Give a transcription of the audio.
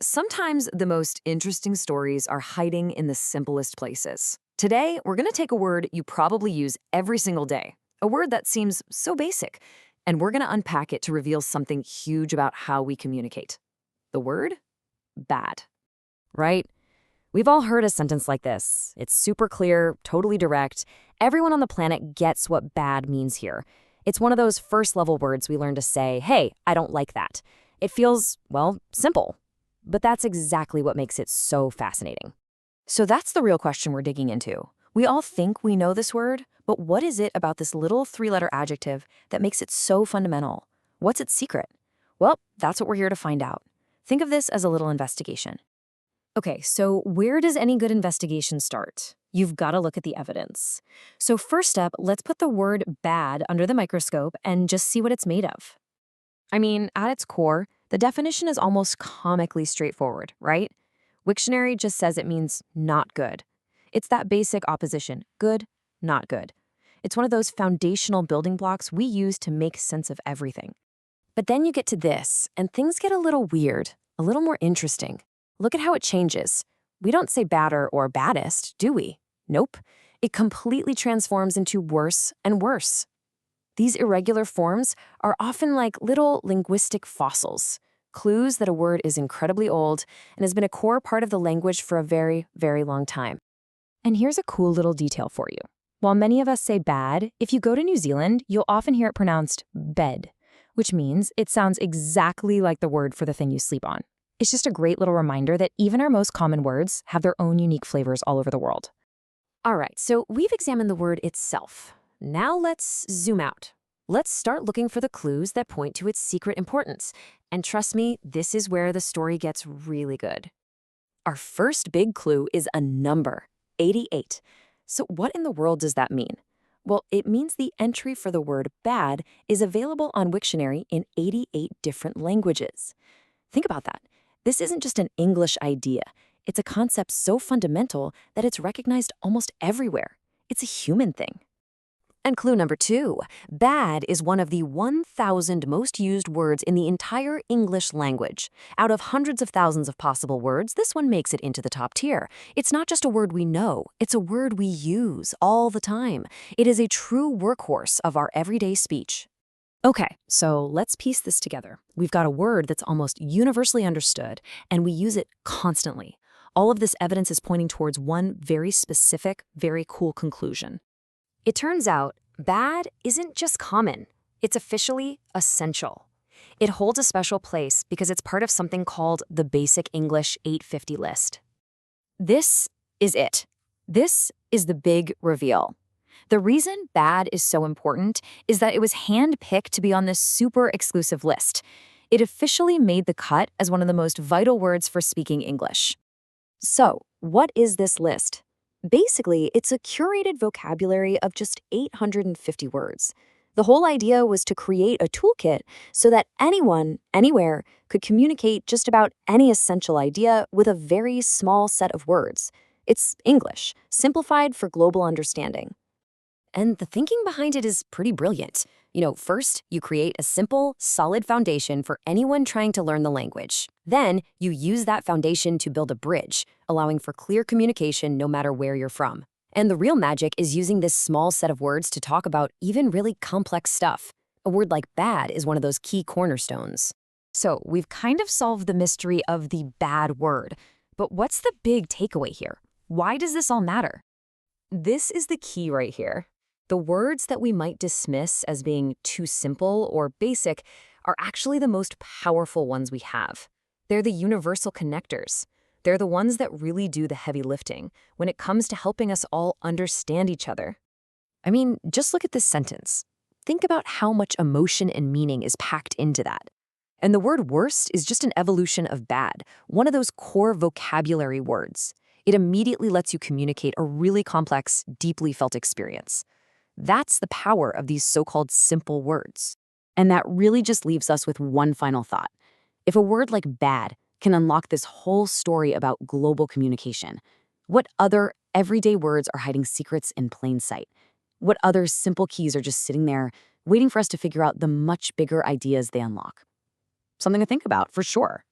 Sometimes the most interesting stories are hiding in the simplest places. Today, we're going to take a word you probably use every single day, a word that seems so basic, and we're going to unpack it to reveal something huge about how we communicate. The word? Bad. Right? We've all heard a sentence like this. It's super clear, totally direct. Everyone on the planet gets what bad means here. It's one of those first-level words we learn to say, hey, I don't like that. It feels, well, simple. But that's exactly what makes it so fascinating. So that's the real question we're digging into. We all think we know this word, but what is it about this little three-letter adjective that makes it so fundamental? What's its secret? Well, that's what we're here to find out. Think of this as a little investigation. Okay, so where does any good investigation start? You've got to look at the evidence. So first up, let's put the word bad under the microscope and just see what it's made of. At its core, the definition is almost comically straightforward, right? Wiktionary just says it means not good. It's that basic opposition, good, not good. It's one of those foundational building blocks we use to make sense of everything. But then you get to this, and things get a little weird, a little more interesting. Look at how it changes. We don't say badder or baddest, do we? Nope. It completely transforms into worse and worse. These irregular forms are often like little linguistic fossils, clues that a word is incredibly old and has been a core part of the language for a very, very long time. And here's a cool little detail for you. While many of us say bad, if you go to New Zealand, you'll often hear it pronounced bed, which means it sounds exactly like the word for the thing you sleep on. It's just a great little reminder that even our most common words have their own unique flavors all over the world. All right, so we've examined the word itself. Now let's zoom out. Let's start looking for the clues that point to its secret importance. And trust me, this is where the story gets really good. Our first big clue is a number, 88. So what in the world does that mean? Well, it means the entry for the word bad is available on Wiktionary in 88 different languages. Think about that. This isn't just an English idea. It's a concept so fundamental that it's recognized almost everywhere. It's a human thing. And clue number 2, bad is one of the 1,000 most used words in the entire English language. Out of hundreds of thousands of possible words, this one makes it into the top tier. It's not just a word we know, it's a word we use all the time. It is a true workhorse of our everyday speech. Okay, so let's piece this together. We've got a word that's almost universally understood, and we use it constantly. All of this evidence is pointing towards one very specific, very cool conclusion. It turns out, bad isn't just common. It's officially essential. It holds a special place because it's part of something called the Basic English 850 list. This is it. This is the big reveal. The reason bad is so important is that it was hand-picked to be on this super exclusive list. It officially made the cut as one of the most vital words for speaking English. So, what is this list? Basically, it's a curated vocabulary of just 850 words. The whole idea was to create a toolkit so that anyone, anywhere, could communicate just about any essential idea with a very small set of words. It's English, simplified for global understanding. And the thinking behind it is pretty brilliant. First, you create a simple, solid foundation for anyone trying to learn the language. Then, you use that foundation to build a bridge, allowing for clear communication no matter where you're from. And the real magic is using this small set of words to talk about even really complex stuff. A word like bad is one of those key cornerstones. So, we've kind of solved the mystery of the bad word. But what's the big takeaway here? Why does this all matter? This is the key right here. The words that we might dismiss as being too simple or basic are actually the most powerful ones we have. They're the universal connectors. They're the ones that really do the heavy lifting when it comes to helping us all understand each other. Just look at this sentence. Think about how much emotion and meaning is packed into that. And the word worst is just an evolution of bad, one of those core vocabulary words. It immediately lets you communicate a really complex, deeply felt experience. That's the power of these so-called simple words. And that really just leaves us with one final thought. If a word like bad can unlock this whole story about global communication, what other everyday words are hiding secrets in plain sight? What other simple keys are just sitting there waiting for us to figure out the much bigger ideas they unlock? Something to think about, for sure.